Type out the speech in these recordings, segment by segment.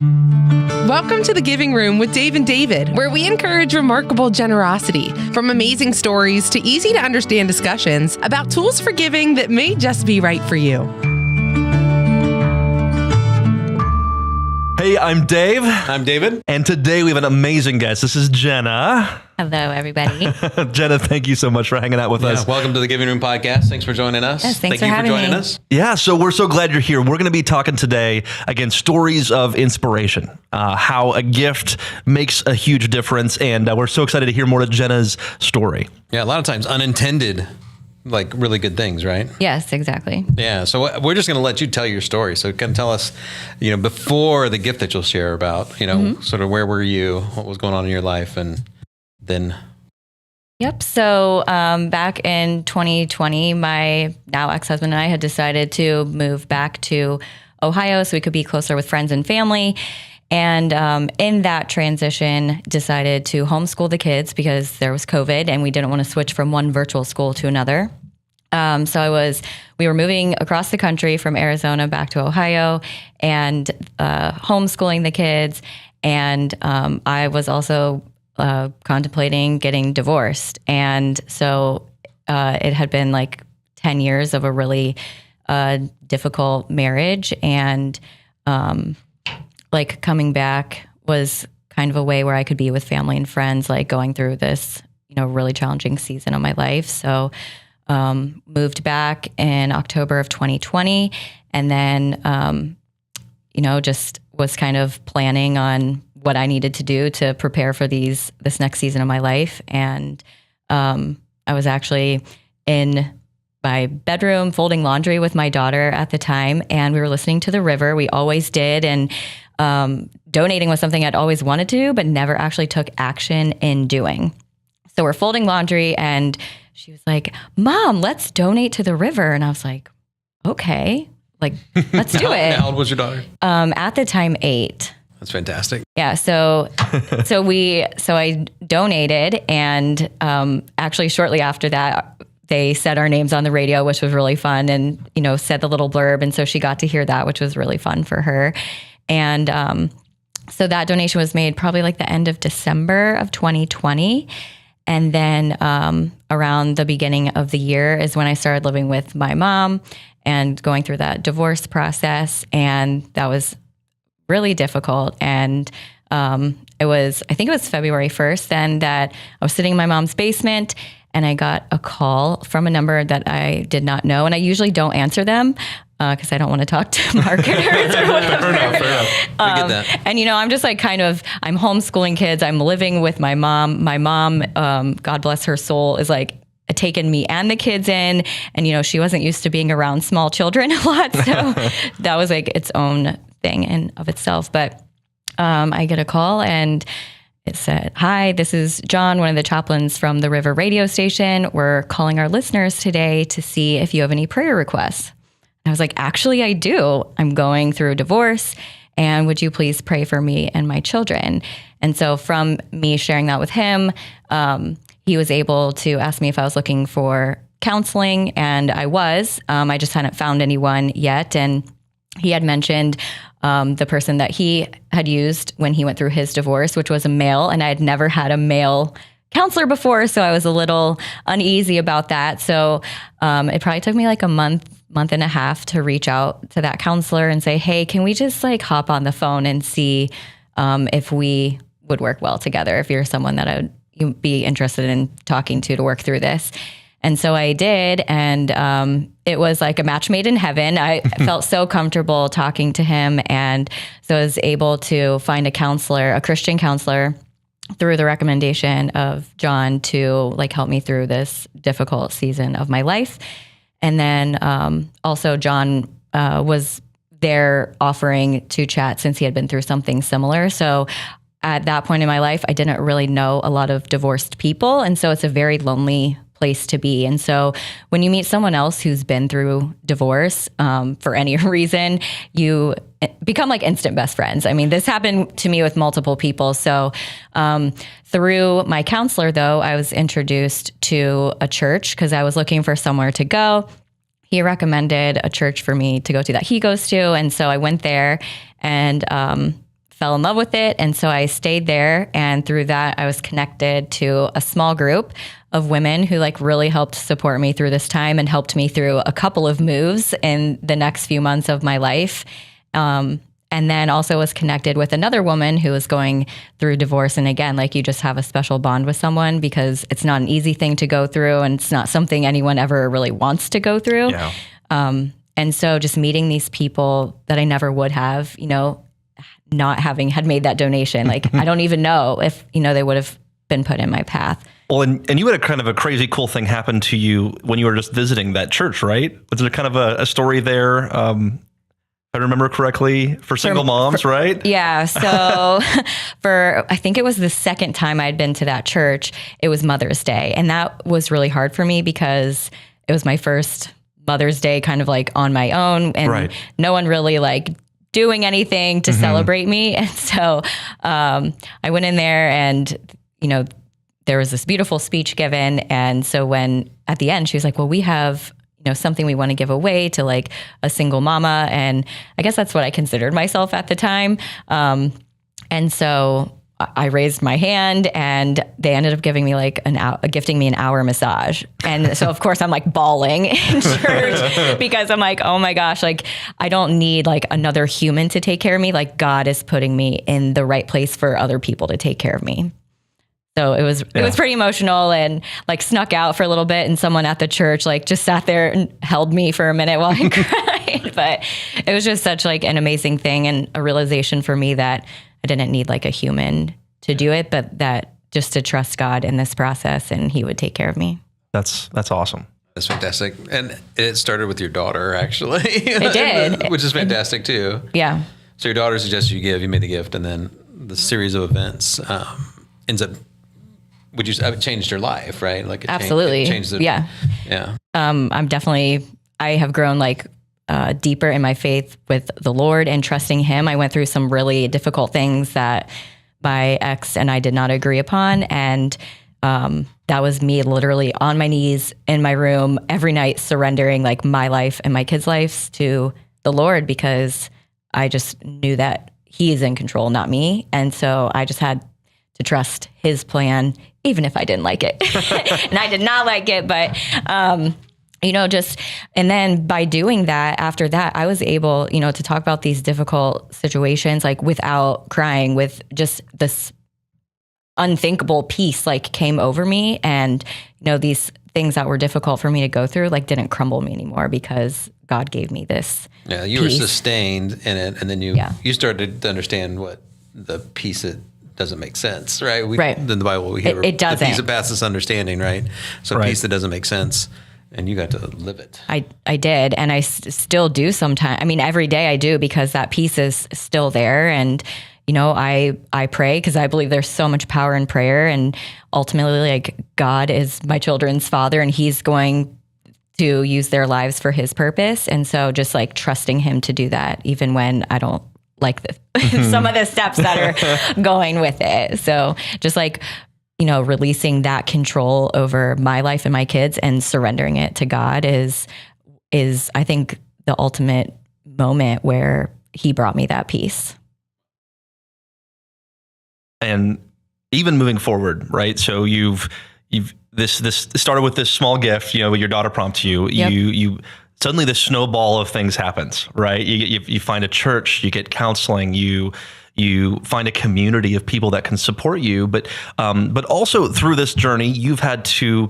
Welcome to the Giving Room with Dave and David, where we encourage remarkable generosity, from amazing stories to easy to understand discussions about tools for giving that may just be right for you. Hey, I'm Dave. I'm David. And today we have an amazing guest. This is Jenna. Hello, everybody. Jenna, thank you so much for hanging out with us. Welcome to the Giving Room podcast. Thanks for joining us. Yes, thank you for joining me. us. Yeah, so we're so glad you're here. We're going to be talking today, again, stories of inspiration, how a gift makes a huge difference. And we're so excited to hear more of Jenna's story. Yeah, a lot of times unintended, like really good things, right? Yes, exactly. Yeah, so we're just going to let you tell your story. So kind of tell us, before the gift that you'll share about, sort of where were you, what was going on in your life, and then... Yep. So back in 2020, my now ex-husband and I had decided to move back to Ohio so we could be closer with friends and family. And in that transition, decided to homeschool the kids because there was COVID and we didn't want to switch from one virtual school to another. We were moving across the country from Arizona back to Ohio and homeschooling the kids. And I was also contemplating getting divorced. And so it had been like 10 years of a really difficult marriage. And like coming back was kind of a way where I could be with family and friends, like going through this, really challenging season of my life. So moved back in October of 2020 and then, just was kind of planning on what I needed to do to prepare for this next season of my life. And I was actually in my bedroom folding laundry with my daughter at the time, and we were listening to the river. We always did. And donating was something I'd always wanted to do, but never actually took action in doing. So we're folding laundry, and she was like, "Mom, let's donate to the river." And I was like, "Okay, like, let's do it." How old was your daughter? At the time, 8. That's fantastic. Yeah. So I donated, and actually shortly after that, they said our names on the radio, which was really fun, and said the little blurb, and so she got to hear that, which was really fun for her. And so that donation was made probably like the end of December of 2020, and then around the beginning of the year is when I started living with my mom and going through that divorce process, and that was really difficult. And I think it was February 1st then that I was sitting in my mom's basement and I got a call from a number that I did not know. And I usually don't answer them because I don't want to talk to marketers or whatever. Fair enough. We get that. And, I'm just like I'm homeschooling kids. I'm living with my mom. My mom, God bless her soul, is like taken me and the kids in. And, she wasn't used to being around small children a lot. So that was like its own thing in of itself. But I get a call and it said, "Hi, this is John, one of the chaplains from the River radio station. We're calling our listeners today to see if you have any prayer requests." I was like, "Actually, I do. I'm going through a divorce, and would you please pray for me and my children?" And so from me sharing that with him, he was able to ask me if I was looking for counseling, and I was. I just hadn't found anyone yet, and he had mentioned the person that he had used when he went through his divorce, which was a male, and I had never had a male counselor before, so I was a little uneasy about that. So it probably took me like a month and a half to reach out to that counselor and say, "Hey, can we just like hop on the phone and see if we would work well together, if you're someone that I would be interested in talking to work through this?" And so I did, and it was like a match made in heaven. I felt so comfortable talking to him, and so I was able to find a Christian counselor, through the recommendation of John to like help me through this difficult season of my life. And then also John was there offering to chat since he had been through something similar. So at that point in my life, I didn't really know a lot of divorced people. And so it's a very lonely place to be. And so when you meet someone else who's been through divorce for any reason, you become like instant best friends. I mean, this happened to me with multiple people. So through my counselor, though, I was introduced to a church because I was looking for somewhere to go. He recommended a church for me to go to that he goes to. And so I went there and fell in love with it. And so I stayed there. And through that, I was connected to a small group of women who like really helped support me through this time and helped me through a couple of moves in the next few months of my life. And then also was connected with another woman who was going through divorce. And again, like you just have a special bond with someone because it's not an easy thing to go through and it's not something anyone ever really wants to go through. Yeah. And so just meeting these people that I never would have, not having had made that donation, like I don't even know if, they would have been put in my path. Well, and you had a kind of a crazy cool thing happen to you when you were just visiting that church, right? Was there kind of a story there? If I remember correctly, for single moms, right? Yeah. So I think it was the second time I'd been to that church, it was Mother's Day. And that was really hard for me because it was my first Mother's Day kind of like on my own and no one really like doing anything to celebrate me. And so I went in there and, there was this beautiful speech given. And so when at the end, she was like, well, we have something we want to give away to like a single mama. And I guess that's what I considered myself at the time. And so I raised my hand and they ended up giving me like gifting me an hour massage. And so of course I'm like bawling in church because I'm like, oh my gosh, like I don't need like another human to take care of me. Like God is putting me in the right place for other people to take care of me. So it was pretty emotional and like snuck out for a little bit and someone at the church like just sat there and held me for a minute while I cried. But it was just such like an amazing thing and a realization for me that I didn't need like a human to do it, but that just to trust God in this process and he would take care of me. That's awesome. That's fantastic. And it started with your daughter, actually. It did. Which is fantastic too. Yeah. So your daughter suggested you give, you made the gift, and then the series of events ends up, would you say it changed your life, right? Like it absolutely. Changed it. Yeah. Yeah. I have grown like deeper in my faith with the Lord and trusting him. I went through some really difficult things that my ex and I did not agree upon. And that was me literally on my knees in my room every night, surrendering like my life and my kids' lives to the Lord because I just knew that he is in control, not me. And so I just had to trust his plan, even if I didn't like it. And I did not like it, but, and then by doing that, after that, I was able, to talk about these difficult situations, like without crying, with just this unthinkable peace, like came over me. And, these things that were difficult for me to go through, like didn't crumble me anymore because God gave me this. Yeah. You peace. were sustained in it. And then you started to understand what the peace that doesn't make sense, right? In the Bible, we hear it doesn't. The peace that passes understanding, right? So peace that doesn't make sense. And you got to live it. I did. And I still do sometimes. I mean, every day I do because that peace is still there. And, I pray because I believe there's so much power in prayer. And ultimately, like God is my children's father and he's going to use their lives for his purpose. And so just like trusting him to do that, even when I don't like some of the steps that are going with it. So just like, releasing that control over my life and my kids and surrendering it to God is I think the ultimate moment where he brought me that peace. And even moving forward, right? So you've this started with this small gift, your daughter prompts you, yep. you suddenly this snowball of things happens, right? You find a church, you get counseling, you find a community of people that can support you, but also through this journey, you've had to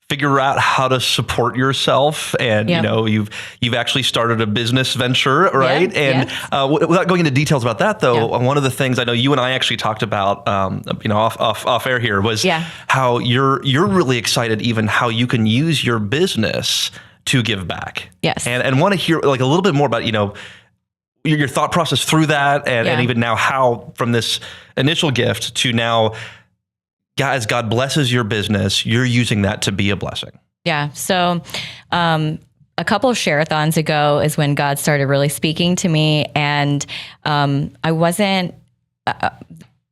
figure out how to support yourself, and you've actually started a business venture, right? Yeah. And without going into details about that, though, one of the things I know you and I actually talked about, off air here was how you're really excited, even how you can use your business to give back. Yes. And want to hear like a little bit more about, your thought process through that and even now how from this initial gift to now, as God blesses your business, you're using that to be a blessing. Yeah. So a couple of share-a-thons ago is when God started really speaking to me. And I wasn't...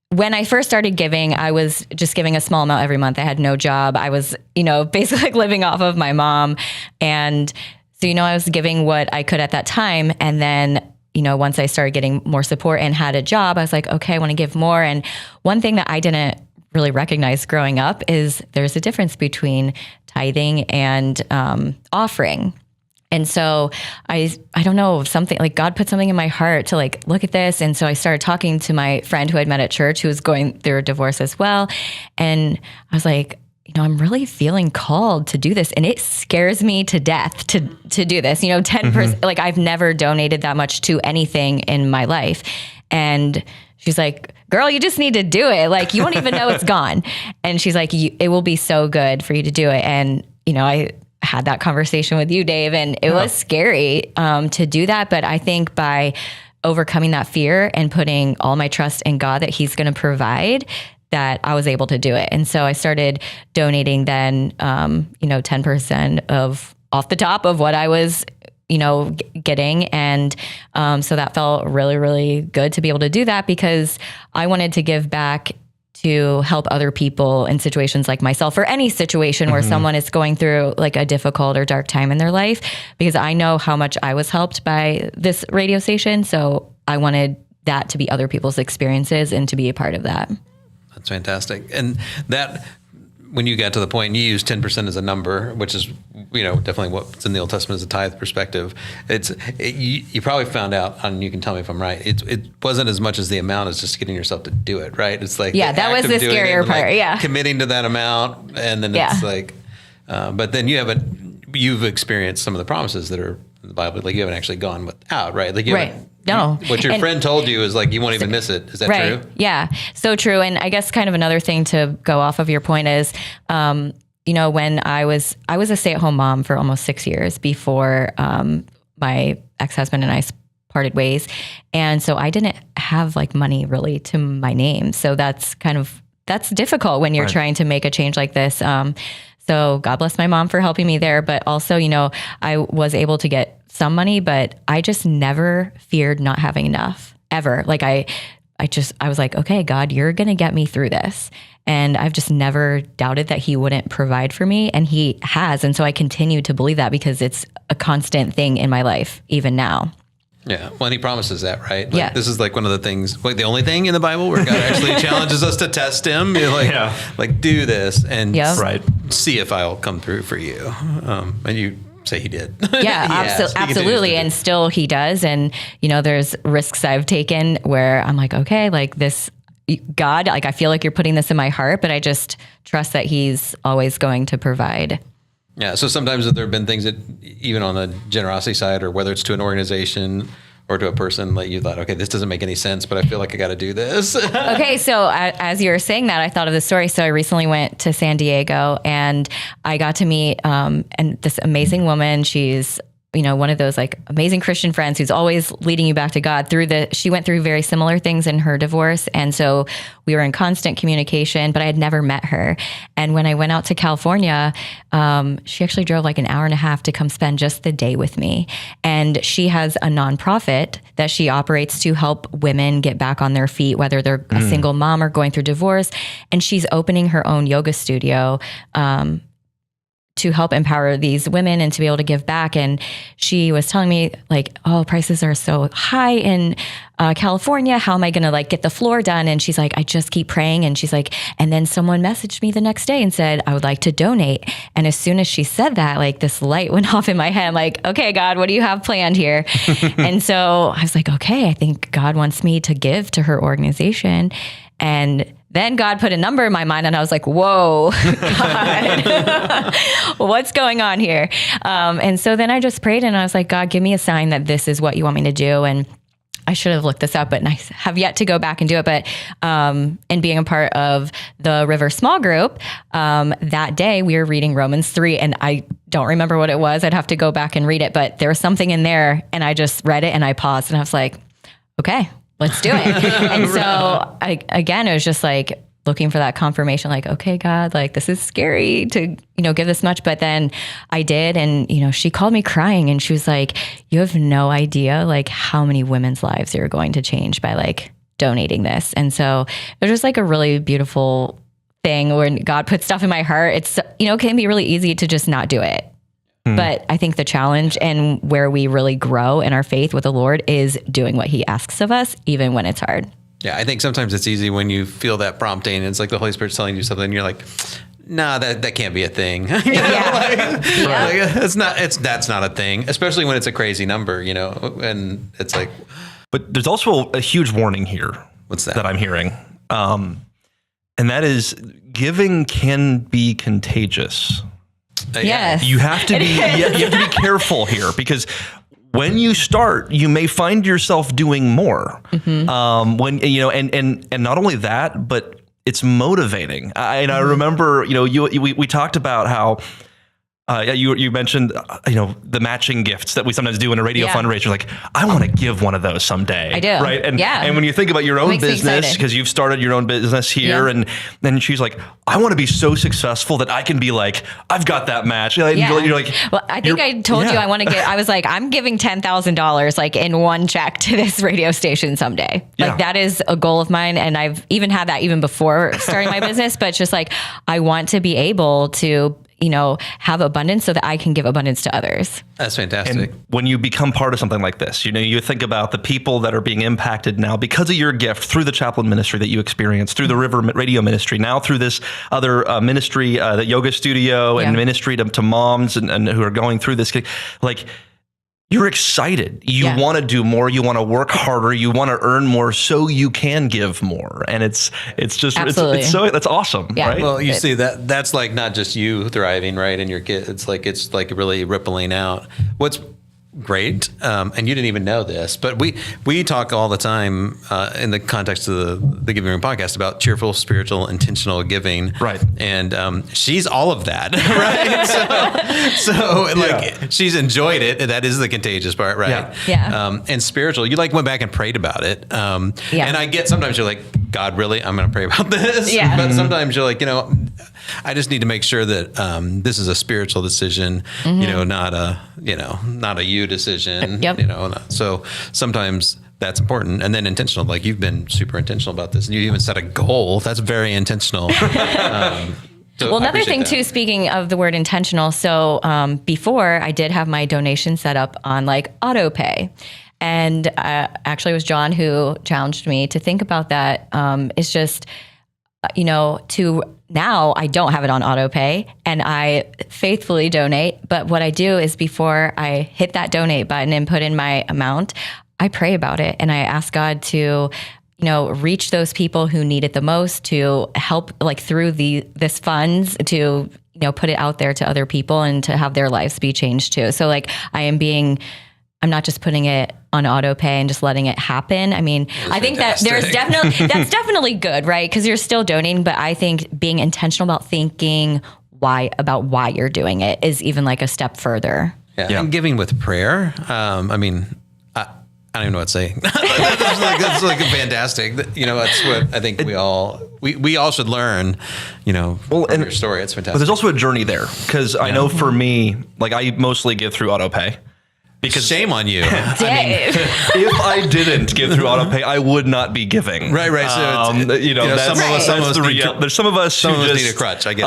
when I first started giving, I was just giving a small amount every month. I had no job. I was, basically like living off of my mom. And so, I was giving what I could at that time. And then once I started getting more support and had a job, I was like, okay, I want to give more. And one thing that I didn't really recognize growing up is there's a difference between tithing and offering. And so I don't know, something like God put something in my heart to like, look at this. And so I started talking to my friend who I'd met at church, who was going through a divorce as well. And I was like, I'm really feeling called to do this. And it scares me to death to do this, 10%, like I've never donated that much to anything in my life. And she's like, girl, you just need to do it. Like, you won't even know it's gone. And she's like, it will be so good for you to do it. And, I had that conversation with you, Dave, and it was scary to do that. But I think by overcoming that fear and putting all my trust in God that he's going to provide, that I was able to do it. And so I started donating then, 10% of off the top of what I was, getting. And so that felt really, really good to be able to do that, because I wanted to give back to help other people in situations like myself, or any situation where someone is going through like a difficult or dark time in their life, because I know how much I was helped by this radio station. So I wanted that to be other people's experiences and to be a part of that. That's fantastic. And that, when you got to the point, and you use 10% as a number, which is, definitely what's in the Old Testament as a tithe perspective. You probably found out, and you can tell me if I'm right, it wasn't as much as the amount as just getting yourself to do it, right? It's like, that was the scarier part. Like committing to that amount. And then it's like, but then you've experienced some of the promises that are in the Bible. Like, you haven't actually gone without, right? Like, No. What your friend told you is like, you won't even miss it. Is that true? Yeah. So true. And I guess kind of another thing to go off of your point is, when I was a stay-at-home mom for almost 6 years before my ex-husband and I parted ways. And so I didn't have like money really to my name. So that's difficult when you're trying to make a change like this. So God bless my mom for helping me there. But also, I was able to get some money, but I just never feared not having enough, ever. Like I was like, okay, God, you're going to get me through this. And I've just never doubted that he wouldn't provide for me, and he has. And so I continue to believe that, because it's a constant thing in my life, even now. Yeah. Well, and he promises that, right? Like, yeah. This is like one of the things, like the only thing in the Bible where God actually challenges us to test him. You're like, like, do this and see if I'll come through for you. And you say he did. Yeah, absolutely. And still he does. And, there's risks I've taken where I'm like, okay, like this, God, like, I feel like you're putting this in my heart, but I just trust that he's always going to provide. Yeah. So sometimes there have been things that, even on the generosity side, or whether it's to an organization or to a person, like, you thought, okay, this doesn't make any sense, but I feel like I got to do this. Okay. So as you were saying that, I thought of the story. So I recently went to San Diego, and I got to meet and this amazing woman. She's, one of those like amazing Christian friends who's always leading you back to God she went through very similar things in her divorce. And so we were in constant communication, but I had never met her. And when I went out to California, she actually drove like an hour and a half to come spend just the day with me. And she has a nonprofit that she operates to help women get back on their feet, whether they're a single mom or going through divorce. And she's opening her own yoga studio, to help empower these women and to be able to give back. And she was telling me like, oh, prices are so high in California. How am I going to like get the floor done? And she's like, I just keep praying. And she's like, and then someone messaged me the next day and said, I would like to donate. And as soon as she said that, like this light went off in my head. I'm like, okay, God, what do you have planned here? And so I was like, okay, I think God wants me to give to her organization. And then God put a number in my mind, and I was like, whoa, God, what's going on here? And so then I just prayed, and I was like, God, give me a sign that this is what you want me to do. And I should have looked this up, but I have yet to go back and do it. But and being a part of the River Small Group, that day we were reading Romans 3, and I don't remember what it was. I'd have to go back and read it, but there was something in there, and I just read it, and I paused, and I was like, okay, let's do it. And so it was just like looking for that confirmation, like, okay, God, like this is scary to, give this much. But then I did. And, she called me crying, and she was like, you have no idea like how many women's lives you're going to change by like donating this. And so it was just like a really beautiful thing when God puts stuff in my heart. It's, it can be really easy to just not do it. But I think the challenge and where we really grow in our faith with the Lord is doing what he asks of us, even when it's hard. Yeah, I think sometimes it's easy when you feel that prompting. And it's like the Holy Spirit's telling you something, and you're like, "Nah, that can't be a thing." That's not a thing, especially when it's a crazy number, And it's like, But there's also a huge warning here. What's that? That I'm hearing, and that is giving can be contagious. Yes. You have to be you have to be careful here, because when you start, you may find yourself doing more. When and not only that, but it's motivating. I remember, we talked about how you mentioned the matching gifts that we sometimes do in a radio fundraiser. Like, I want to give one of those someday. I do, right? And when you think about your own business, because you've started your own business here, and then she's like, I want to be so successful that I can be like, I've got that match. You're like, well, I think I told you I want to get. I was like, I'm giving $10,000 like in one check to this radio station someday. Like that is a goal of mine, and I've even had that even before starting my business. But it's just like, I want to be able to have abundance so that I can give abundance to others. That's fantastic. And when you become part of something like this, you think about the people that are being impacted now because of your gift through the chaplain ministry that you experienced, through the River Radio ministry, now through this other ministry, the yoga studio and ministry to moms and who are going through this. Like, you're excited. You want to do more. You want to work harder. You want to earn more so you can give more. And it's just, it's so, that's awesome. Yeah. Right? Well, you see that's like not just you thriving, right? And your kid, it's like really rippling out. What's great, and you didn't even know this, but we talk all the time in the context of the Giving Room podcast about cheerful, spiritual, intentional giving. Right. And she's all of that, right? So she's enjoyed it. That is the contagious part, right? Yeah. And spiritual, you went back and prayed about it. And I get, sometimes you're like, God, really? I'm going to pray about this. Yeah. But sometimes you're like, I just need to make sure that this is a spiritual decision, not a you decision. Yep. So sometimes that's important. And then intentional, like you've been super intentional about this, and you even set a goal. That's very intentional. Well, another thing too, speaking of the word intentional. So before, I did have my donation set up on like auto pay. And actually it was John who challenged me to think about that. It's just, to now I don't have it on auto pay and I faithfully donate. But what I do is before I hit that donate button and put in my amount, I pray about it and I ask God to, reach those people who need it the most, to help like through this funds to, put it out there to other people and to have their lives be changed too. So like I'm not just putting it on auto pay and just letting it happen. I mean, I think that that's definitely good, right? Because you're still donating, but I think being intentional about thinking why you're doing it is even like a step further. Yeah. And giving with prayer. I don't even know what to say. that's like fantastic. That's what I think we all should learn, from your story. It's fantastic. But there's also a journey there, because I know for me, like I mostly give through auto pay. Because shame on you. If I didn't give through auto pay, I would not be giving. Right. So there's some of us who just need a crutch. I get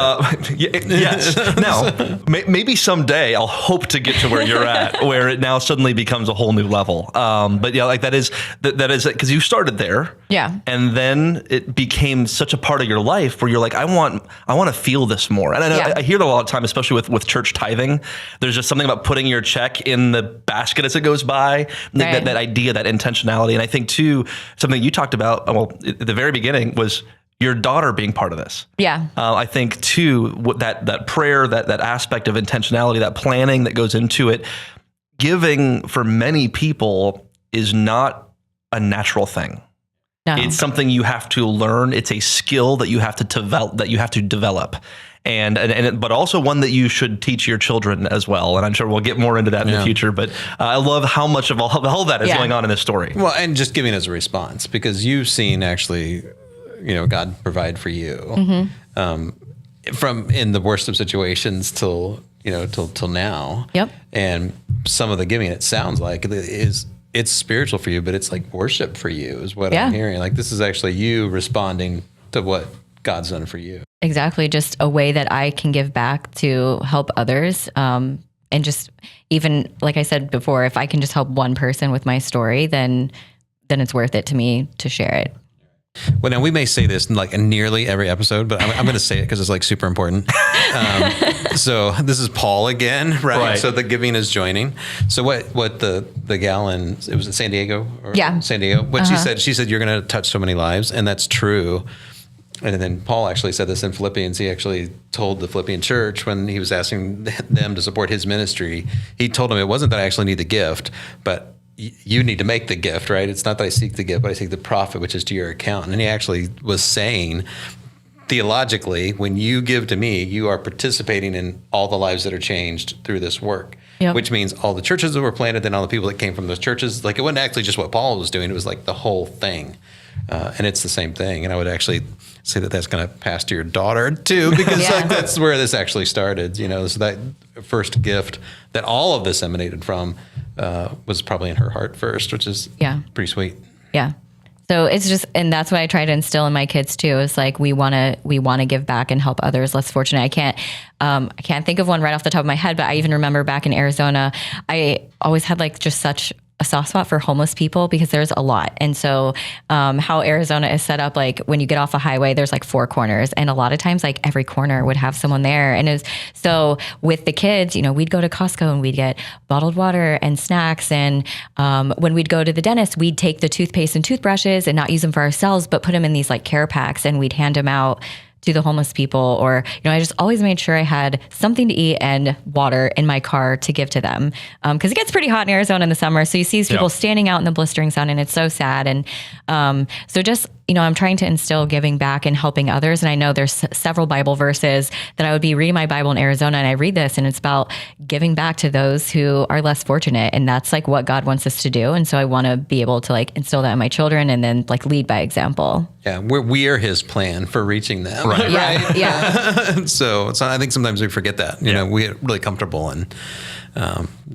it. Yes. Now, maybe someday I'll hope to get to where you're at, where it now suddenly becomes a whole new level. But like that is because you started there. Yeah. And then it became such a part of your life where you're like, I want to feel this more. And I know I hear it a lot of time, especially with church tithing. There's just something about putting your check in the basket as it goes by, that idea, that intentionality. And I think too, something you talked about, at the very beginning, was your daughter being part of this. Yeah. I think too, that prayer, that aspect of intentionality, that planning that goes into it, giving for many people is not a natural thing. No. It's something you have to learn. It's a skill that you have to develop. But also one that you should teach your children as well. And I'm sure we'll get more into that in the future. But I love how much of all that is going on in this story. Well, and just giving as a response, because you've seen actually, God provide for you from in the worst of situations till now. Yep. And some of the giving, it sounds like it's spiritual for you, but it's like worship for you is what I'm hearing. Like this is actually you responding to what God's done for you. Exactly. Just a way that I can give back to help others. and just even like I said before, if I can just help one person with my story, then it's worth it to me to share it. Well, now we may say this in like nearly every episode, but I'm going to say it because it's like super important. So this is Paul again, right? So the giving is joining. So what the gal in, it was in San Diego? San Diego. What she said, you're going to touch so many lives, and that's true. And then Paul actually said this in Philippians. He actually told the Philippian church when he was asking them to support his ministry, he told them it wasn't that I actually need the gift, but you need to make the gift, right? It's not that I seek the gift, but I seek the profit, which is to your account. And he actually was saying, theologically, when you give to me, you are participating in all the lives that are changed through this work, which means all the churches that were planted and all the people that came from those churches. Like, it wasn't actually just what Paul was doing. It was like the whole thing. And it's the same thing. And I would actually say that that's going to pass to your daughter too, because like that's where this actually started, you know. So that first gift that all of this emanated from was probably in her heart first, which is pretty sweet. Yeah. So it's just, and that's what I try to instill in my kids too. Is like, we want to give back and help others less fortunate. I can't think of one right off the top of my head, but I even remember back in Arizona, I always had like just such a soft spot for homeless people because there's a lot. And so how Arizona is set up, like when you get off a highway, there's like 4 corners. And a lot of times like every corner would have someone there. And so with the kids, you know, we'd go to Costco and we'd get bottled water and snacks. And when we'd go to the dentist, we'd take the toothpaste and toothbrushes and not use them for ourselves, but put them in these like care packs and we'd hand them out to the homeless people. Or, you know, I just always made sure I had something to eat and water in my car to give to them. Because it gets pretty hot in Arizona in the summer. So you see these people standing out in the blistering sun and it's so sad. And so just, you know, I'm trying to instill giving back and helping others. And I know there's several Bible verses that I would be reading my Bible in Arizona and I read this and it's about giving back to those who are less fortunate. And that's like what God wants us to do. And so I want to be able to like instill that in my children and then like lead by example. Yeah, we are his plan for reaching them. Right. Yeah. So I think sometimes we forget that. You know, we get really comfortable and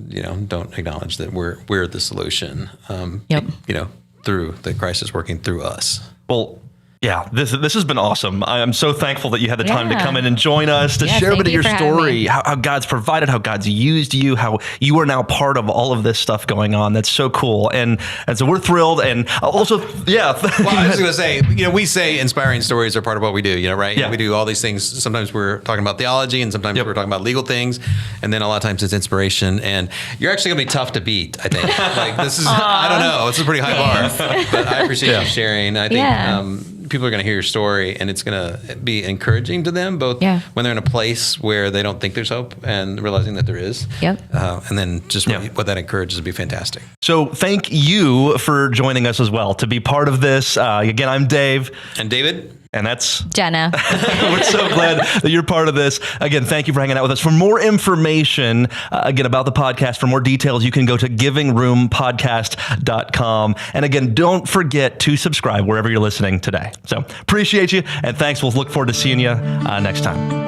you know, don't acknowledge that we're the solution. You know, through the Christ is working through us. Well, yeah, this has been awesome. I am so thankful that you had the time to come in and join us to share a bit of your story, how God's provided, how God's used you, how you are now part of all of this stuff going on. That's so cool. And so we're thrilled. And also, well, I was going to say, you know, we say inspiring stories are part of what we do, you know, right? Yeah. We do all these things. Sometimes we're talking about theology and sometimes we're talking about legal things. And then a lot of times it's inspiration. And you're actually going to be tough to beat, I think. Like this is, I don't know, it's a pretty high bar. But I appreciate you sharing. I think people are going to hear your story and it's going to be encouraging to them, both when they're in a place where they don't think there's hope and realizing that there is. And then just what that encourages would be fantastic. So thank you for joining us as well to be part of this. Again, I'm Dave. And David. And that's Jenna. We're so glad that you're part of this. Again, thank you for hanging out with us. For more information, again, about the podcast, for more details, you can go to givingroompodcast.com. And again, don't forget to subscribe wherever you're listening today. So appreciate you. And thanks. We'll look forward to seeing you next time.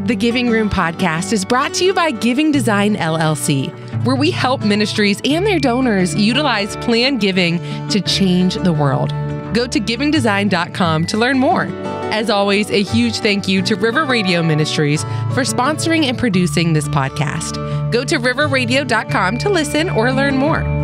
The Giving Room podcast is brought to you by Giving Design LLC, where we help ministries and their donors utilize planned giving to change the world. Go to givingdesign.com to learn more. As always, a huge thank you to River Radio Ministries for sponsoring and producing this podcast. Go to riverradio.com to listen or learn more.